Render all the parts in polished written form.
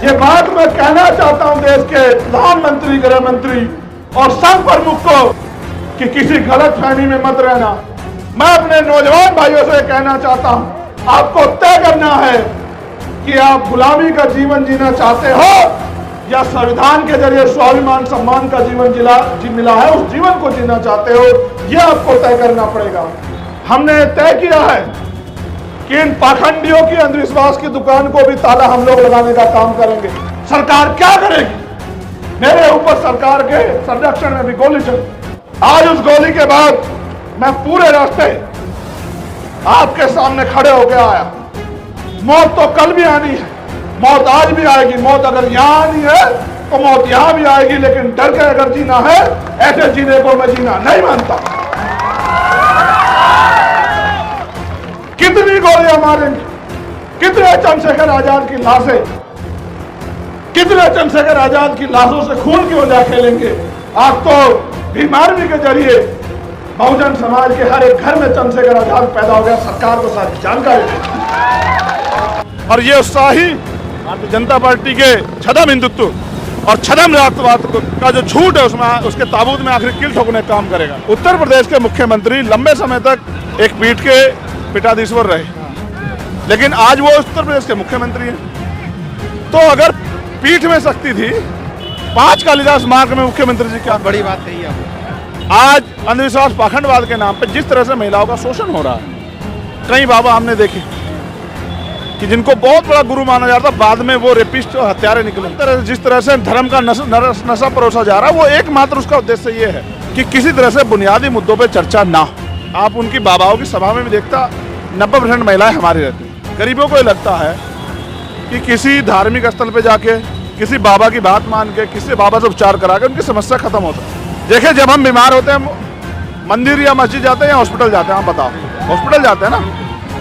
ये बात मैं कहना चाहता हूं देश के प्रधानमंत्री, गृह मंत्री और संघ प्रमुख को कि किसी गलत फहमी में मत रहना। मैं अपने नौजवान भाइयों से कहना चाहता हूं, आपको तय करना है कि आप गुलामी का जीवन जीना चाहते हो या संविधान के जरिए स्वाभिमान सम्मान का जीवन मिला है उस जीवन को जीना चाहते हो, यह आपको तय करना पड़ेगा। हमने तय किया है कि इन पाखंडियों की अंधविश्वास की दुकान को भी ताला हम लोग लगाने का काम करेंगे। सरकार क्या करेगी? मेरे ऊपर सरकार के संरक्षण में भी गोली चली। आज उस गोली के बाद मैं पूरे रास्ते आपके सामने खड़े होकर आया। मौत तो कल भी आनी है, मौत आज भी आएगी। मौत अगर यहां आनी है तो मौत यहां भी आएगी, लेकिन डर के अगर जीना है, ऐसे जीने को मैं जीना नहीं मानता। कितनी गोलियां मारेंगे, कितने चंद्रशेखर आजाद की लाशें, कितने चंद्रशेखर आजाद की लाशों से खून की वजह खेलेंगे। आप तो भीम आर्मी के जरिए बहुजन समाज के हर एक घर में चंद्रशेखर आजाद पैदा हो गया। सरकार को सारी जानकारी दी। और ये उत्साही भारतीय जनता पार्टी के छदम हिंदुत्व और छदम राष्ट्रवाद का जो झूठ है उसके ताबूत में आखिर किल ठोकने का काम करेगा। उत्तर प्रदेश के मुख्यमंत्री लंबे समय तक एक पीठ के पीठाधीश्वर रहे, लेकिन आज वो उत्तर प्रदेश के मुख्यमंत्री हैं। तो अगर पीठ में शक्ति थी, 5 कालिदास मार्ग में मुख्यमंत्री जी क्या बड़ी बात कही है। आज अंधविश्वास पाखंडवाद के नाम पे जिस तरह से महिलाओं का शोषण हो रहा है, कई बाबा हमने देखे कि जिनको बहुत बड़ा गुरु माना जाता, बाद में वो रेपिस्ट और हत्यारे निकले। जिस तरह से धर्म का नशा परोसा जा रहा है, वो एकमात्र उसका उद्देश्य ये है कि किसी तरह से बुनियादी मुद्दों पर चर्चा ना हो। आप उनकी बाबाओं की सभा में भी देखता 90% महिलाएं हमारी रहती हैं। गरीबों को ये लगता है कि किसी धार्मिक स्थल पे जाके किसी बाबा की बात मान के किसी बाबा से उपचार करा के उनकी समस्या खत्म हो सकती है। देखिए, जब हम बीमार होते हैं मंदिर या मस्जिद जाते हैं या हॉस्पिटल जाते हैं, आप बताओ, हॉस्पिटल जाते हैं ना।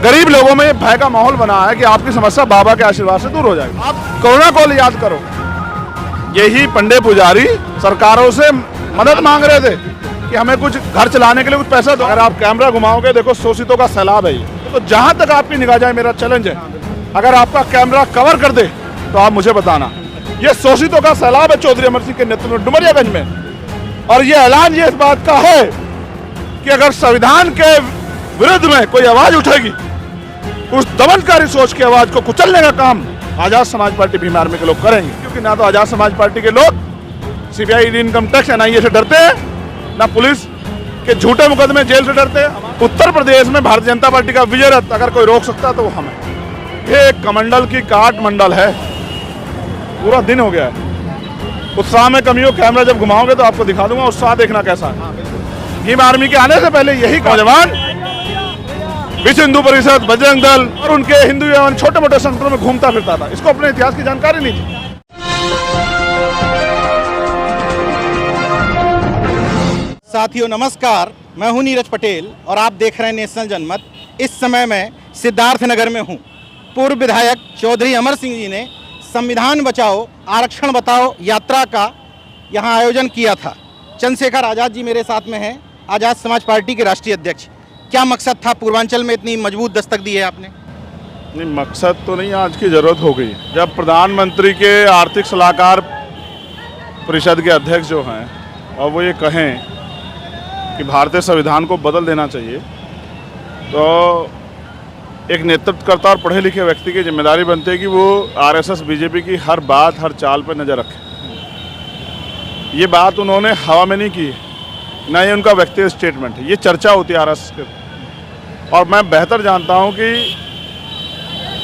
गरीब लोगों में भय का माहौल बना है कि आपकी समस्या बाबा के आशीर्वाद से दूर हो जाएगी। आप कोरोना कॉल याद करो, यही पंडित पुजारी सरकारों से मदद मांग रहे थे कि हमें कुछ घर चलाने के लिए कुछ पैसा दो। अगर आप कैमरा घुमाओगे, देखो शोषितों का सैलाब है ये। तो जहां तक आपकी निगाह जाए, मेरा चैलेंज है, अगर आपका कैमरा कवर कर दे तो आप मुझे बताना। ये शोषितों का सैलाब है चौधरी अमर सिंह के नेतृत्व में डुमरियागंज में। और ये ऐलान ये इस बात का है कि अगर संविधान के विरुद्ध में कोई आवाज उठेगी, उस दमनकारी सोच की आवाज को कुचलने का काम आजाद समाज पार्टी भीम आर्मी के लोग करेंगे। क्योंकि ना तो आजाद समाज पार्टी के लोग सीबीआई, इनकम टैक्स, एनआईए से डरते हैं, ना पुलिस के झूठे मुकदमे जेल से डरते हैं। उत्तर प्रदेश में भारतीय जनता पार्टी का विजय रथ अगर कोई रोक सकता है तो वो हम है। ये कमंडल की काट मंडल है, पूरा दिन हो गया है। उत्साह में कमी हो, कैमरा जब घुमाओगे तो आपको दिखा दूंगा उत्साह देखना कैसा है। भीम आर्मी के आने से पहले यही नौजवान विश्व हिंदू परिषद, बजरंग दल और उनके हिंदू एवं छोटे मोटे संगठनों में घूमता फिरता था। इसको अपने इतिहास की जानकारी नहीं थी। साथियों नमस्कार, मैं हूं नीरज पटेल और आप देख रहे हैं नेशनल जनमत। इस समय मैं सिद्धार्थनगर में हूं। पूर्व विधायक चौधरी अमर सिंह जी ने संविधान बचाओ आरक्षण बताओ यात्रा का यहां आयोजन किया था। चंद्रशेखर आजाद जी मेरे साथ में हैं, आजाद समाज पार्टी के राष्ट्रीय अध्यक्ष। क्या मकसद था पूर्वांचल में इतनी मजबूत दस्तक दी है आपने? नहीं, मकसद तो नहीं, आज की जरूरत हो गई। जब प्रधानमंत्री के आर्थिक सलाहकार परिषद के अध्यक्ष जो हैं और वो ये कहें कि भारतीय संविधान को बदल देना चाहिए, तो एक नेतृत्वकर्ता और पढ़े लिखे व्यक्ति की जिम्मेदारी बनती है कि वो आरएसएस बीजेपी की हर बात, हर चाल पर नज़र रखे। ये बात उन्होंने हवा में नहीं की, ना ये उनका व्यक्तिगत स्टेटमेंट है, ये चर्चा होती है आरएसएस के। और मैं बेहतर जानता हूँ कि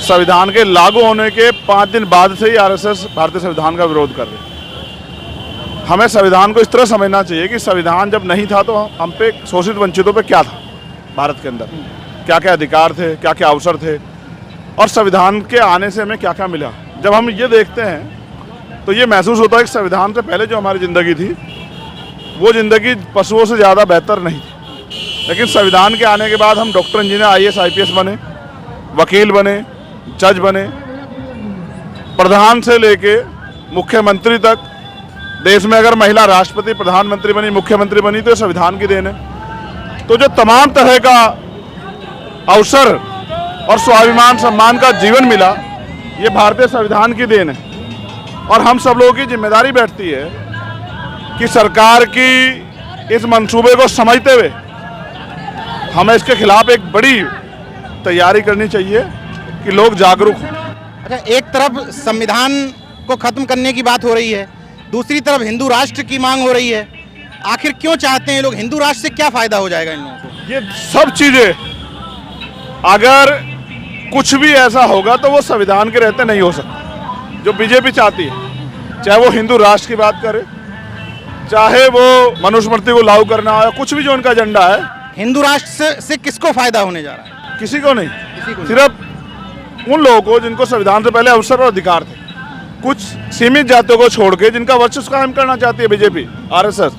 संविधान के लागू होने के 5 दिन बाद से ही आरएसएस भारतीय संविधान का विरोध कर रही है। हमें संविधान को इस तरह समझना चाहिए कि संविधान जब नहीं था तो हम पे शोषित वंचितों पे क्या था, भारत के अंदर क्या क्या अधिकार थे, क्या क्या अवसर थे, और संविधान के आने से हमें क्या क्या मिला। जब हम ये देखते हैं तो ये महसूस होता है कि संविधान से पहले जो हमारी ज़िंदगी थी वो ज़िंदगी पशुओं से ज़्यादा बेहतर नहीं थी। लेकिन संविधान के आने के बाद हम डॉक्टर, इंजीनियर, आईएएस, आईपीएस बने, वकील बने, जज बने, प्रधान से लेके मुख्यमंत्री तक। देश में अगर महिला राष्ट्रपति, प्रधानमंत्री बनी, मुख्यमंत्री बनी तो संविधान की देन है। तो जो तमाम तरह का अवसर और स्वाभिमान सम्मान का जीवन मिला, ये भारतीय संविधान की देन है। और हम सब लोगों की जिम्मेदारी बैठती है कि सरकार की इस मंसूबे को समझते हुए हमें इसके खिलाफ एक बड़ी तैयारी करनी चाहिए कि लोग जागरूक हों। अच्छा, एक तरफ संविधान को खत्म करने की बात हो रही है, दूसरी तरफ हिंदू राष्ट्र की मांग हो रही है। आखिर क्यों चाहते हैं लोग? हिंदू राष्ट्र से क्या फायदा हो जाएगा इन लोगों को? ये सब चीजें अगर कुछ भी ऐसा होगा तो वो संविधान के रहते नहीं हो सकता। जो बीजेपी चाहती है, चाहे वो हिंदू राष्ट्र की बात करे, चाहे वो मनुस्मृति को लागू करना हो, कुछ भी जो उनका एजेंडा है, हिंदू राष्ट्र से किसको फायदा होने जा रहा है? किसी को नहीं। किसी को नहीं। सिर्फ उन लोगों को जिनको संविधान से पहले अवसर और अधिकार थे, कुछ सीमित जातियों को छोड़ के जिनका वर्चस्व कायम करना चाहती है बीजेपी, आरएसएस,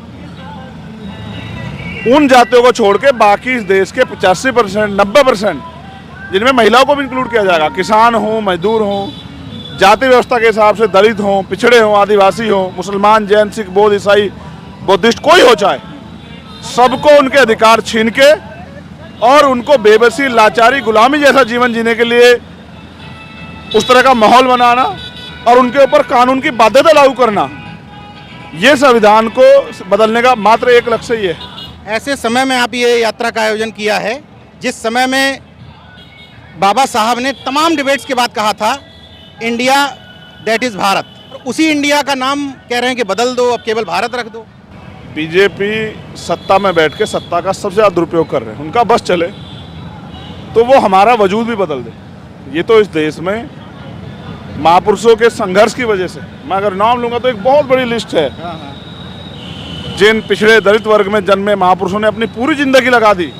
उन जातियों को छोड़ के बाकी इस देश के 85%, 90%, जिनमें महिलाओं को भी इंक्लूड किया जाएगा, किसान हो, मजदूर हो, जाति व्यवस्था के हिसाब से दलित हो, पिछड़े हो, आदिवासी हो, मुसलमान, जैन, सिख, बौद्ध, ईसाई, बुद्धिस्ट, कोई हो चाहे, सबको उनके अधिकार छीन के और उनको बेबसी, लाचारी, गुलामी जैसा जीवन जीने के लिए उस तरह का माहौल बनाना और उनके ऊपर कानून की बाध्यता लागू करना, ये संविधान को बदलने का मात्र एक लक्ष्य ही है। ऐसे समय में आप ये यात्रा का आयोजन किया है जिस समय में बाबा साहब ने तमाम डिबेट्स के बाद कहा था, इंडिया दैट इज भारत। उसी इंडिया का नाम कह रहे हैं कि बदल दो, अब केवल भारत रख दो। बीजेपी सत्ता में बैठ के सत्ता का सबसे ज़्यादा दुरुपयोग कर रहे हैं। उनका बस चले तो वो हमारा वजूद भी बदल दे। ये तो इस देश में महापुरुषों के संघर्ष की वजह से, मैं अगर नाम लूँगा तो एक बहुत बड़ी लिस्ट है, जिन पिछड़े दलित वर्ग में जन्मे महापुरुषों ने अपनी पूरी जिंदगी लगा दी,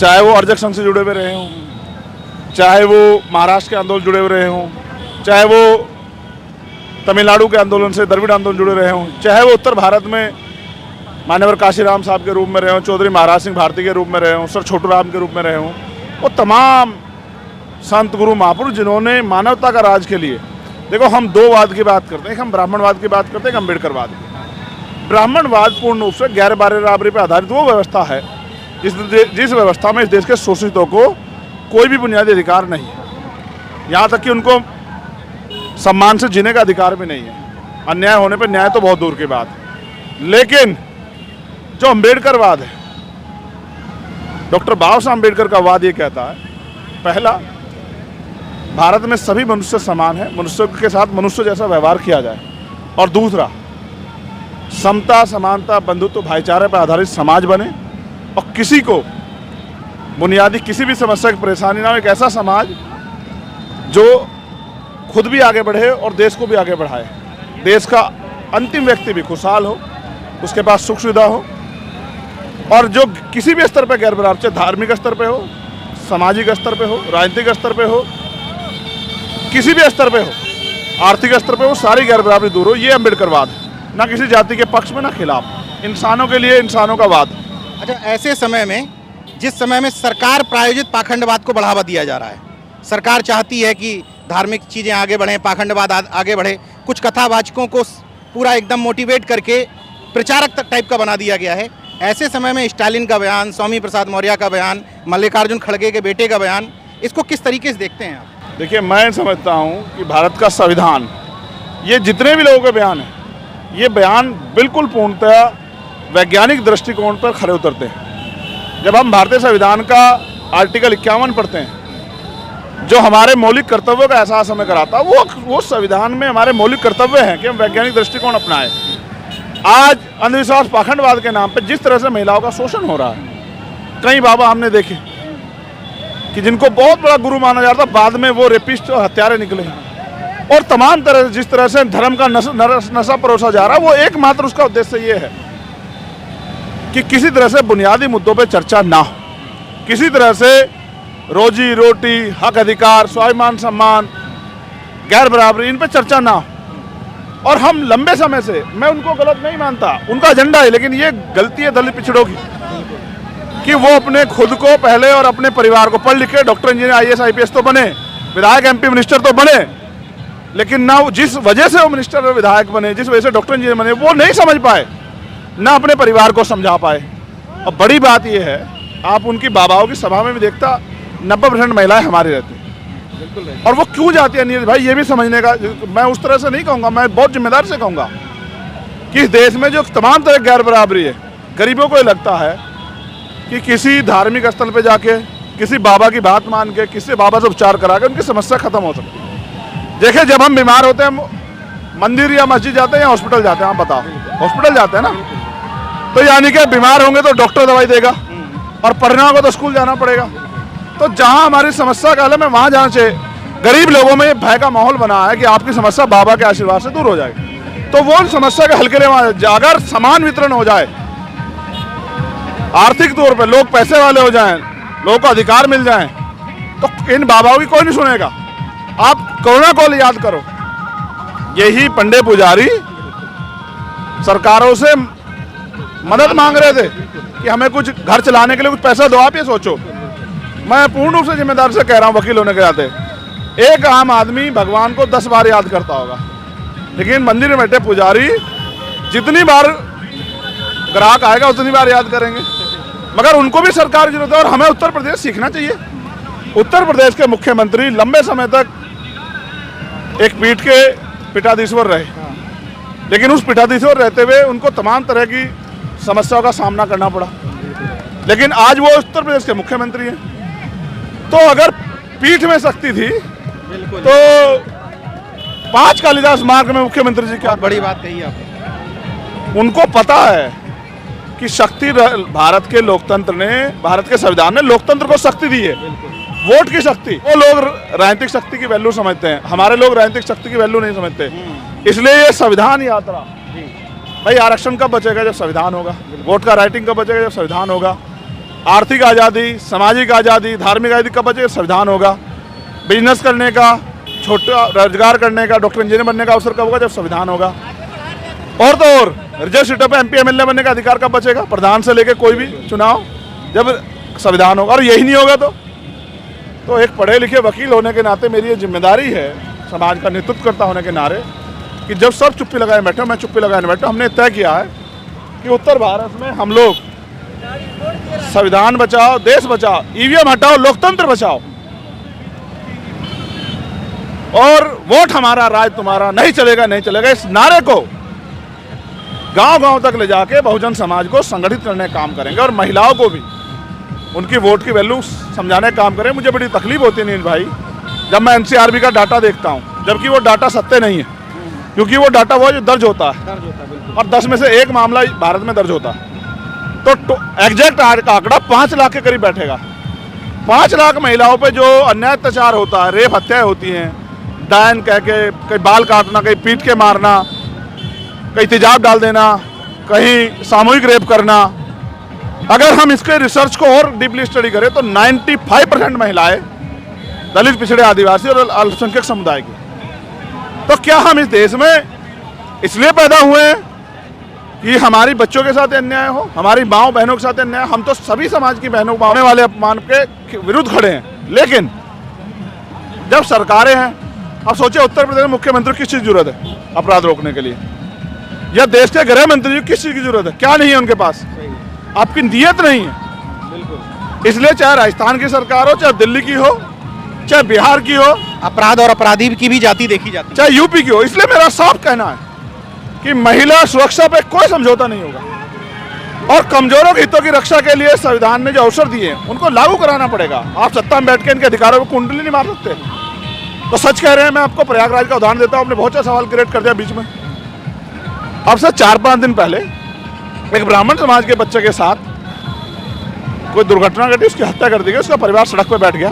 चाहे वो अर्जक संघ से जुड़े हुए रहे हों, चाहे वो महाराष्ट्र के आंदोलन जुड़े हुए रहे हों, चाहे वो तमिलनाडु के आंदोलन से द्रविड़ आंदोलन जुड़े रहे हों, चाहे वो उत्तर भारत में मान्यवर काशीराम साहब के रूप में रहे हों, चौधरी महाराज सिंह भारती के रूप में रहे हों, सर छोटू राम के रूप में रहे हों, वो तमाम संत गुरु महापुरुष जिन्होंने मानवता का राज के लिए, देखो हम दो वाद की बात करते हैं, एक हम ब्राह्मणवाद की बात करते हैं, एक अम्बेडकरवाद की। ब्राह्मणवाद पूर्ण रूप से गैर बराबरी पर आधारित वो व्यवस्था है जिस व्यवस्था में इस देश के शोषितों को कोई भी बुनियादी अधिकार नहीं है, यहाँ तक कि उनको सम्मान से जीने का अधिकार भी नहीं है। अन्याय होने पर न्याय तो बहुत दूर की बात है। लेकिन जो अम्बेडकरवाद है, डॉक्टर बाबा साहब अम्बेडकर का वाद ये कहता है, पहला, भारत में सभी मनुष्य समान है, मनुष्य के साथ मनुष्य जैसा व्यवहार किया जाए, और दूसरा, समता, समानता, बंधुत्व, भाईचारे पर आधारित समाज बने और किसी को बुनियादी किसी भी समस्या की परेशानी ना हो, एक ऐसा समाज जो खुद भी आगे बढ़े और देश को भी आगे बढ़ाए, देश का अंतिम व्यक्ति भी खुशहाल हो, उसके पास सुख सुविधा हो, और जो किसी भी स्तर पर गैर बराबर, चाहे धार्मिक स्तर पे हो, सामाजिक स्तर पे हो, राजनीतिक स्तर पे हो, किसी भी स्तर पे हो, आर्थिक स्तर पे हो, सारी गैर बराबरी दूर हो। ये अम्बेडकरवाद है, ना किसी जाति के पक्ष में ना खिलाफ, इंसानों के लिए इंसानों का वाद। अच्छा, ऐसे समय में, जिस समय में सरकार प्रायोजित पाखंडवाद को बढ़ावा दिया जा रहा है, सरकार चाहती है कि धार्मिक चीज़ें आगे बढ़ें, पाखंडवाद आगे बढ़े, कुछ कथावाचकों को पूरा एकदम मोटिवेट करके प्रचारक टाइप का बना दिया गया है, ऐसे समय में स्टालिन का बयान, स्वामी प्रसाद मौर्य का बयान, मल्लिकार्जुन खड़गे के बेटे का बयान, इसको किस तरीके से देखते हैं आप? देखिए, मैं समझता हूँ कि भारत का संविधान, ये जितने भी लोगों के बयान हैं, ये बयान बिल्कुल पूर्णतः वैज्ञानिक दृष्टिकोण पर खरे उतरते हैं। जब हम भारतीय संविधान का आर्टिकल 51 पढ़ते हैं, जो हमारे मौलिक कर्तव्यों का एहसास हमें कराता है, वो संविधान में हमारे मौलिक कर्तव्य हैं कि हम वैज्ञानिक दृष्टिकोण अपनाएं। आज अंधविश्वास, पाखंडवाद के नाम पर जिस तरह से महिलाओं का शोषण हो रहा है, कई बाबा हमने देखे कि जिनको बहुत बड़ा गुरु माना जाता, बाद में वो रेपिस्ट और हत्यारे निकले, और तमाम तरह से जिस तरह से धर्म का नशा परोसा जा रहा है, वो एकमात्र उसका उद्देश्य ये है कि किसी तरह से बुनियादी मुद्दों पे चर्चा ना हो, किसी तरह से रोजी रोटी, हक अधिकार, स्वाभिमान, सम्मान, गैर बराबरी, इन पे चर्चा ना हो। और हम लंबे समय से, मैं उनको गलत नहीं मानता, उनका एजेंडा है, लेकिन ये गलती है दलित पिछड़ों की कि वो अपने खुद को पहले और अपने परिवार को पढ़ लिख के डॉक्टर, इंजीनियर, IAS IPS तो बने, विधायक MP मिनिस्टर तो बने, लेकिन ना जिस वजह से वो मिनिस्टर और विधायक बने, जिस वजह से डॉक्टर इंजीनियर बने, वो नहीं समझ पाए, ना अपने परिवार को समझा पाए। और बड़ी बात यह है, आप उनकी बाबाओं की सभा में भी देखता, 90% महिलाएं हमारी रहती हैं। और वो क्यों जाती है नीरज भाई, ये भी समझने का, मैं उस तरह से नहीं कहूँगा, मैं बहुत जिम्मेदार से कहूँगा कि इस देश में जो तमाम तरह की गैर बराबरी है, गरीबों को ये लगता है कि किसी धार्मिक स्थल पे जाके किसी बाबा की बात मान के किसी बाबा से उपचार करा के उनकी समस्या खत्म हो सकती है। देखिए जब हम बीमार होते हैं मंदिर या मस्जिद जाते हैं या हॉस्पिटल जाते हैं, आप बताओ, हॉस्पिटल जाते हैं ना, तो यानी कि बीमार होंगे तो डॉक्टर दवाई देगा और पढ़ना होगा तो स्कूल जाना पड़ेगा। तो जहां हमारी समस्या का हल है मैं वहां जाना चाहिए। गरीब लोगों में भय का माहौल बना है कि आपकी समस्या बाबा के आशीर्वाद से दूर हो जाएगी, तो वो समस्या के हल के लिए वहां अगर समान वितरण हो जाए, आर्थिक तौर पर लोग पैसे वाले हो जाएं, लोगों को अधिकार मिल जाएं, तो इन बाबाओं की कोई नहीं सुनेगा। आप कोरोना कॉल याद करो, यही पंडे पुजारी सरकारों से मदद मांग रहे थे कि हमें कुछ घर चलाने के लिए कुछ पैसा दो। आप ये सोचो, मैं पूर्ण रूप से जिम्मेदार से कह रहा हूं वकील होने के नाते, एक आम आदमी भगवान को 10 बार याद करता होगा, लेकिन मंदिर में बैठे पुजारी जितनी बार ग्राहक आएगा उतनी बार याद करेंगे। मगर उनको भी सरकार की जरूरत है और हमें उत्तर प्रदेश सीखना चाहिए। उत्तर प्रदेश के मुख्यमंत्री लंबे समय तक एक पीठ के पीठाधीश्वर रहे, लेकिन उस पीठाधीश्वर रहते हुए उनको तमाम तरह की समस्याओं का सामना करना पड़ा, लेकिन आज वो उत्तर प्रदेश के मुख्यमंत्री हैं। तो अगर पीठ में शक्ति थी तो 5 कालिदास मार्ग में मुख्यमंत्री जी क्या बड़ी बात कही आपने। उनको पता है कि शक्ति भारत के लोकतंत्र ने, भारत के संविधान ने लोकतंत्र को शक्ति दी है, वोट की शक्ति। वो लोग राजनीतिक शक्ति की वैल्यू समझते हैं, हमारे लोग राजनीतिक शक्ति की वैल्यू नहीं समझते। इसलिए ये संविधान यात्रा, भाई आरक्षण कब बचेगा जब संविधान होगा, वोट का राइटिंग कब बचेगा जब संविधान होगा, आर्थिक आज़ादी, सामाजिक आज़ादी, धार्मिक आज़ादी कब बचेगा, संविधान होगा, बिजनेस करने का, छोटा रोजगार करने का, डॉक्टर इंजीनियर बनने का अवसर कब होगा जब संविधान होगा। और तो और रिजर्व सीटों पे MP MLA बनने का अधिकार कब बचेगा, प्रधान से लेकर कोई भी चुनाव जब संविधान होगा। और यही नहीं होगा तो एक पढ़े लिखे वकील होने के नाते मेरी ये जिम्मेदारी है, समाज का नेतृत्व करता होने के नारे, कि जब सब चुप्पी लगाए बैठे, मैं चुप्पी लगाए बैठे, हमने तय किया है कि उत्तर भारत में हम लोग संविधान बचाओ, देश बचाओ, EVM हटाओ, लोकतंत्र बचाओ, और वोट हमारा, राज तुम्हारा, नहीं चलेगा नहीं चलेगा, इस नारे को गांव-गांव तक ले जाके बहुजन समाज को संगठित करने का काम करेंगे और महिलाओं को भी उनकी वोट की वैल्यू समझाने का काम करें। मुझे बड़ी तकलीफ होती है नील भाई जब मैं NCRB का डाटा देखता हूं, जबकि वो डाटा सत्य नहीं है, क्योंकि वो डाटा वो जो दर्ज होता है और 10 में से 1 मामला भारत में दर्ज होता है, तो एग्जैक्ट आंकड़ा 5 लाख के करीब बैठेगा। 5 लाख महिलाओं पे जो अन्याय अत्याचार होता है, रेप हत्याएं होती हैं, डायन कह के कहीं बाल काटना, कहीं पीट के मारना, कहीं तेजाब डाल देना, कहीं सामूहिक रेप करना, अगर हम इसके रिसर्च को और डीपली स्टडी करें तो 95% महिलाएं दलित, पिछड़े, आदिवासी और अल्पसंख्यक समुदाय की। तो क्या हम इस देश में इसलिए पैदा हुए हैं कि हमारी बच्चों के साथ अन्याय हो, हमारी माँओं बहनों के साथ अन्याय? हम तो सभी समाज की बहनों को होने वाले अपमान के विरुद्ध खड़े हैं, लेकिन जब सरकारें हैं, अब सोचिए उत्तर प्रदेश में मुख्यमंत्री किस चीज़ की जरूरत है अपराध रोकने के लिए, या देश के गृह मंत्री को किस चीज़ की जरूरत है? क्या नहीं है उनके पास? आपकी नीयत नहीं है। इसलिए चाहे राजस्थान की सरकार हो, चाहे दिल्ली की हो, चाहे बिहार की हो, अपराध और अपराधी की भी जाति देखी जाती है, चाहे यूपी की हो। इसलिए मेरा साफ कहना है कि महिला सुरक्षा पे कोई समझौता नहीं होगा और कमजोरों के हितों की रक्षा के लिए संविधान ने जो अवसर दिए हैं उनको लागू कराना पड़ेगा। आप सत्ता में बैठ के इनके अधिकारों को कुंडली नहीं मार सकते। तो सच कह रहे हैं। मैं आपको प्रयागराज का उदाहरण देता हूँ, आपने बहुत अच्छा सवाल क्रिएट कर दिया बीच में। अब से 4-5 दिन पहले एक ब्राह्मण समाज के बच्चे के साथ कोई दुर्घटना घटी, उसकी हत्या कर दी गई, उसका परिवार सड़क पर बैठ गया,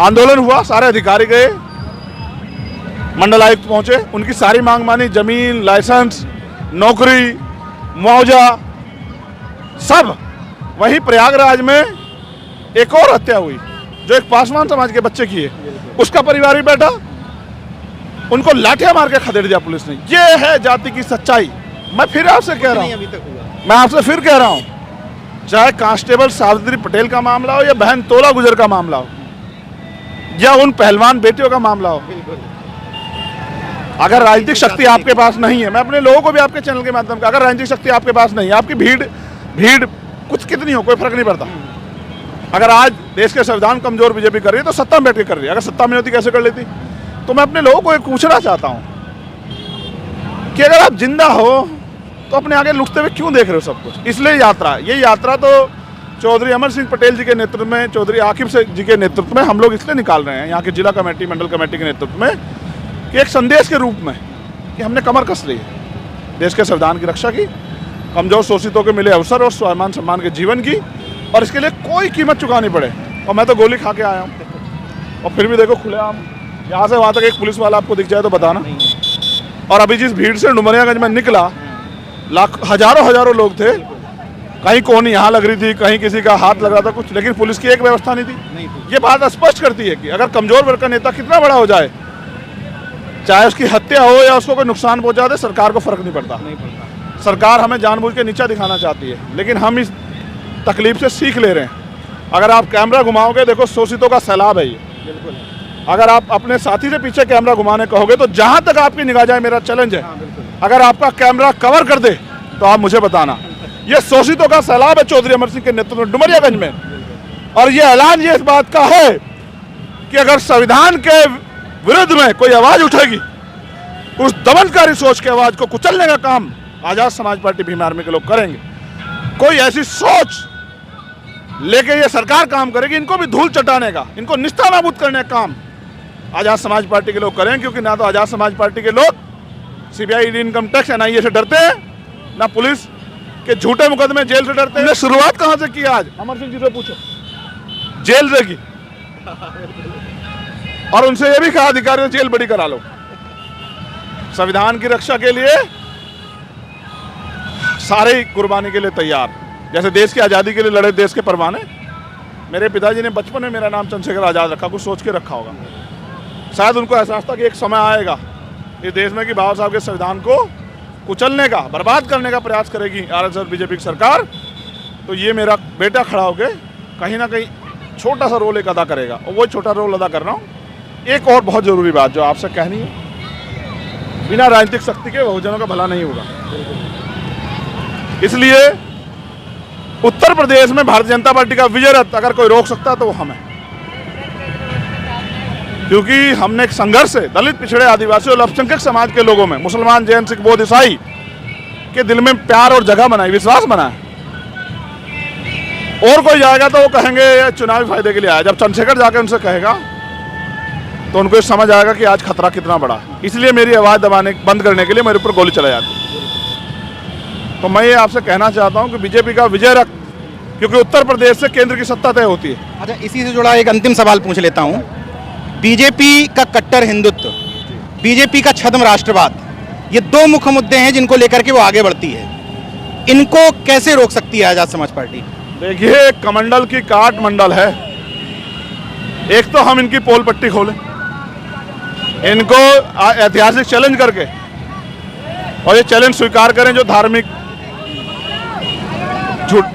आंदोलन हुआ, सारे अधिकारी गए, मंडल आयुक्त पहुंचे, उनकी सारी मांग मानी, जमीन, लाइसेंस, नौकरी, मुआवजा, सब। वहीं प्रयागराज में एक और हत्या हुई जो एक पासवान समाज के बच्चे की है, उसका परिवार भी बैठा, उनको लाठियां मार के खदेड़ दिया पुलिस ने। ये है जाति की सच्चाई। मैं फिर आपसे कह रहा हूं, मैं आपसे फिर कह रहा हूं, चाहे कांस्टेबल सावित्री पटेल का मामला हो या बहन तोला गुजर का मामला हो या उन पहलवान बेटियों का मामला हो, अगर राजनीतिक शक्ति आपके पास नहीं है, मैं अपने लोगों को भी आपके चैनल के माध्यम से, अगर राजनीतिक शक्ति आपके पास नहीं है, आपकी भीड़ कुछ कितनी हो कोई फर्क नहीं पड़ता, अगर आज देश के संविधान कमजोर बीजेपी कर रही है तो सत्ता में बैठ के कर रही है, अगर सत्ता में होती कैसे कर लेती? तो मैं अपने लोगों को एक पूछना चाहता हूं कि अगर आप जिंदा हो तो अपने आगे लुटते हुए क्यों देख रहे हो सब कुछ? इसलिए ये यात्रा तो चौधरी अमर सिंह पटेल जी के नेतृत्व में, चौधरी आकिब जी के नेतृत्व में हम लोग इसलिए निकाल रहे हैं, यहाँ की जिला कमेटी, मंडल कमेटी के नेतृत्व में, कि एक संदेश के रूप में कि हमने कमर कस ली है देश के संविधान की रक्षा की, कमजोर शोषितों को मिले अवसर और स्वाभिमान सम्मान के जीवन की, और इसके लिए कोई कीमत चुकानी पड़े। और मैं तो गोली खा के आया हूँ और फिर भी देखो खुलेआम यहाँ से वहाँ तक एक पुलिस वाला आपको दिख जाए तो बताना। और अभी जिस भीड़ से डुमरियागंज में निकला, हजारों लोग थे, कहीं कोहनी यहाँ लग रही थी, कहीं किसी का हाथ लग रहा था कुछ, लेकिन पुलिस की एक व्यवस्था नहीं थी। ये बात स्पष्ट करती है कि अगर कमजोर वर्ग का नेता कितना बड़ा हो जाए, चाहे उसकी हत्या हो या उसको कोई नुकसान पहुंचा दे, सरकार को फर्क नहीं पड़ता। सरकार हमें जानबूझ के नीचा दिखाना चाहती है, लेकिन हम इस तकलीफ से सीख ले रहे हैं। अगर आप कैमरा घुमाओगे, देखो शोषितों का सैलाब है ये। अगर आप अपने साथी से पीछे कैमरा घुमाने कहोगे तो जहां तक आपकी निगाह जाए, मेरा चैलेंज है, अगर आपका कैमरा कवर कर दे तो आप मुझे बताना। ये शोषितों का सैलाब है चौधरी अमर सिंह के नेतृत्व में डुमरियागंज में, और ये ऐलान ये इस बात का है कि अगर संविधान के विरुद्ध में कोई आवाज उठेगी, उस दमनकारी सोच की आवाज को कुचलने का काम आजाद समाज पार्टी भीम आर्मी के लोग करेंगे। कोई ऐसी सोच लेके ये सरकार काम करेगी, इनको भी धूल चटाने का, इनको निस्तानाबूद करने का काम आजाद समाज पार्टी के लोग करें। क्योंकि ना तो आजाद समाज पार्टी के लोग CBI, ED, income tax, NIA से डरते हैं, ना पुलिस के झूठे मुकदमे जेल से डरते हैं। शुरुआत कहां से की? आज अमर सिंह जी से पूछो, जेल से की। और उनसे ये भी कहा अधिकारियों जेल बड़ी करा लो। संविधान की रक्षा के लिए सारे कुर्बानी के लिए तैयार, जैसे देश की आज़ादी के लिए लड़े देश के परवाने। मेरे पिताजी ने बचपन में मेरा नाम चंद्रशेखर आज़ाद रखा, कुछ सोच के रखा होगा। शायद उनको एहसास था कि एक समय आएगा इस देश में कि बाबा साहब के संविधान को कुचलने का, बर्बाद करने का प्रयास करेगी आरएसएस और बीजेपी की सरकार। तो ये मेरा बेटा खड़ा होकर कहीं ना कहीं छोटा सा रोल एक अदा करेगा, और वही छोटा रोल अदा कर रहा हूँ। एक और बहुत ज़रूरी बात जो आपसे कहनी है, बिना राजनीतिक शक्ति के बहुजनों का भला नहीं होगा। इसलिए उत्तर प्रदेश में भारतीय जनता पार्टी का विजय रथ अगर कोई रोक सकता तो वो हम हैं, क्योंकि हमने एक संघर्ष से दलित, पिछड़े, आदिवासी और अल्पसंख्यक समाज के लोगों में, मुसलमान, जैन, सिख, बौद्ध, ईसाई के दिल में प्यार और जगह बनाई, विश्वास बनाया। और कोई जाएगा तो वो कहेंगे चुनावी फायदे के लिए आया। जब चंद्रशेखर जाकर उनसे कहेगा तो उनको समझ आएगा कि आज खतरा कितना बड़ा है। इसलिए मेरी आवाज़ दबाने बंद करने के लिए मेरे ऊपर गोली चलाई जाती है। तो मैं ये आपसे कहना चाहता हूं कि बीजेपी का विजय रथ, क्योंकि उत्तर प्रदेश से केंद्र की सत्ता तय होती है। अच्छा, इसी से जुड़ा एक अंतिम सवाल पूछ लेता हूं। बीजेपी का कट्टर हिंदुत्व, बीजेपी का छद्म राष्ट्रवाद, ये दो मुख्य मुद्दे हैं जिनको लेकर के वो आगे बढ़ती है। इनको कैसे रोक सकती है आजाद समाज पार्टी? देखिए, कमंडल की काट मंडल है। एक तो हम इनकी पोल पट्टी खोलें, इनको ऐतिहासिक चैलेंज करके, और ये चैलेंज स्वीकार करें जो धार्मिक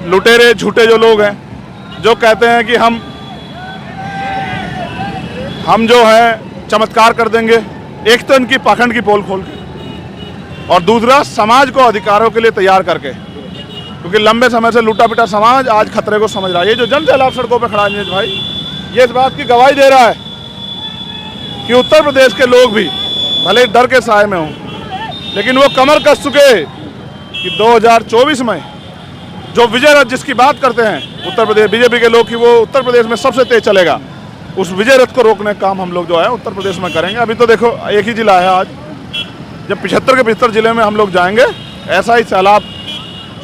लुटेरे, झूठे जो लोग हैं, जो कहते हैं कि हम जो है चमत्कार कर देंगे। एक तो इनकी पाखंड की पोल खोल के, और दूसरा समाज को अधिकारों के लिए तैयार करके, क्योंकि लंबे समय से लूटा पिटा समाज आज खतरे को समझ रहा है। ये जो जन सैलाब सड़कों पर खड़ा है नीरज भाई, ये इस बात की गवाही दे रहा है कि उत्तर प्रदेश के लोग भी भले डर के साए में हों, लेकिन वो कमर कस चुके कि 2024 में जो विजय रथ जिसकी बात करते हैं उत्तर प्रदेश बीजेपी के लोग, कि वो उत्तर प्रदेश में सबसे तेज चलेगा, उस विजय रथ को रोकने का काम हम लोग जो है उत्तर प्रदेश में करेंगे। अभी तो देखो एक ही जिला है आज, जब 75 के 75 जिले में हम लोग जाएंगे, ऐसा ही सैलाब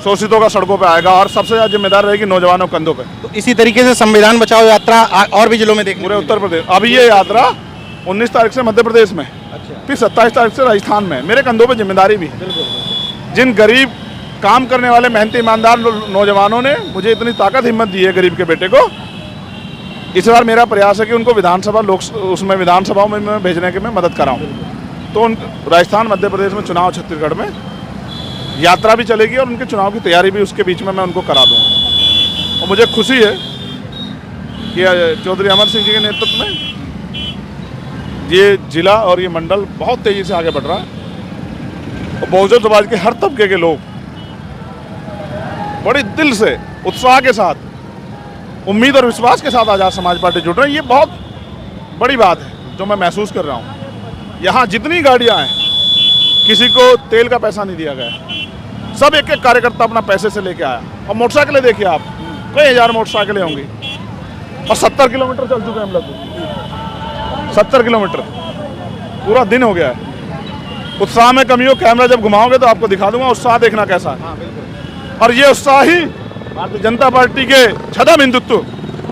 शोषितों का सड़कों पे आएगा, और सबसे ज़्यादा जिम्मेदार रहेगी नौजवानों के कंधों पे। तो इसी तरीके से संविधान बचाओ यात्रा और भी जिलों में देखने पूरे उत्तर प्रदेश। अभी ये यात्रा 19 तारीख से मध्य प्रदेश में, फिर 27 तारीख से राजस्थान में। मेरे कंधों पे जिम्मेदारी भी है। जिन गरीब काम करने वाले मेहनती ईमानदार नौजवानों ने मुझे इतनी ताकत हिम्मत दी है गरीब के बेटे को, इस बार मेरा प्रयास है कि उनको विधानसभा उसमें विधानसभाओं में मैं भेजने के मैं मदद कराऊँ। तो उन राजस्थान, मध्य प्रदेश में चुनाव, छत्तीसगढ़ में यात्रा भी चलेगी, और उनके चुनाव की तैयारी भी उसके बीच में मैं उनको करा दूँगा। और मुझे खुशी है कि चौधरी अमर सिंह जी के नेतृत्व में ये जिला और ये मंडल बहुत तेज़ी से आगे बढ़ रहा है, और बहुजन समाज के हर तबके के लोग बड़े दिल से, उत्साह के साथ उम्मीद और विश्वास के साथ आज़ाद समाज पार्टी जुड़ रही है। ये बहुत बड़ी बात है जो मैं महसूस कर रहा हूँ। यहाँ जितनी गाड़ियाँ हैं, किसी को तेल का पैसा नहीं दिया गया, सब एक एक कार्यकर्ता अपना पैसे से लेके आया। और मोटरसाइकिलें देखिए आप, कई हज़ार मोटरसाइकिलें होंगी और 70 किलोमीटर चल चुके हैं हम लोग। 70 किलोमीटर पूरा दिन हो गया है। उत्साह में कमी हो, कैमरा जब घुमाओगे तो आपको दिखा दूंगा उत्साह, देखना कैसा है। और ये उत्साह ही भारतीय जनता पार्टी के छदम हिंदुत्व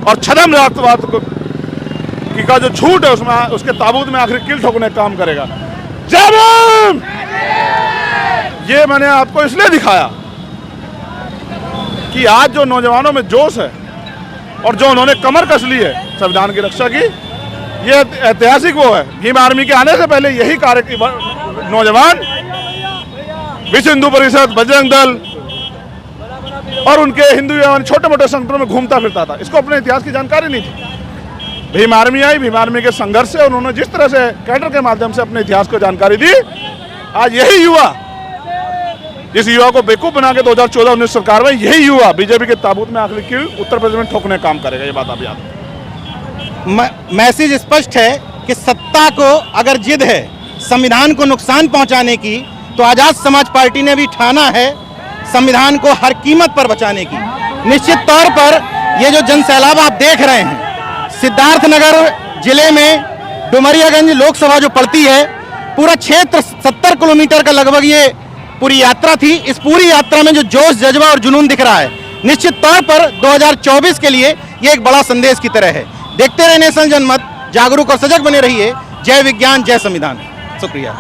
और छदम राष्ट्रवाद को का जो झूठ है उसमें, उसके ताबूत में आखिर कील ठोकने का काम करेगा। जय भीम! ये मैंने आपको इसलिए दिखाया कि आज जो नौजवानों में जोश है और जो उन्होंने कमर कस ली है संविधान की रक्षा की, ये ऐतिहासिक वो है। भीम आर्मी के आने से पहले यही कार्य नौजवान विश्व हिंदू परिषद, बजरंग दल और उनके हिंदू एवं छोटे मोटे संगठनों में घूमता फिरता था। इसको अपने इतिहास की जानकारी नहीं थी। भीम आर्मी आई, भीम आर्मी के संघर्ष से उन्होंने जिस तरह से कैडर के माध्यम से अपने इतिहास को जानकारी दी, आज यही युवा, जिस युवा को बेवकूफ बना के 2014-19 सरकार में, यही युवा बीजेपी के ताबूत में आखिरी कील उत्तर प्रदेश में ठोकने का काम करेगा। ये बात आप याद। मैसेज स्पष्ट है कि सत्ता को अगर जिद है संविधान को नुकसान पहुंचाने की, तो आजाद समाज पार्टी ने भी ठाना है संविधान को हर कीमत पर बचाने की। निश्चित तौर पर ये जो जनसैलाब आप देख रहे हैं, सिद्धार्थनगर जिले में डुमरियागंज लोकसभा जो पड़ती है, पूरा क्षेत्र 70 किलोमीटर का लगभग ये पूरी यात्रा थी। इस पूरी यात्रा में जो जोश, जज्बा और जुनून दिख रहा है, निश्चित तौर पर 2024 के लिए ये एक बड़ा संदेश की तरह है। देखते रहे नेशनल जनमत, जागरूक और सजग बने रहिए। जय विज्ञान, जय संविधान। शुक्रिया।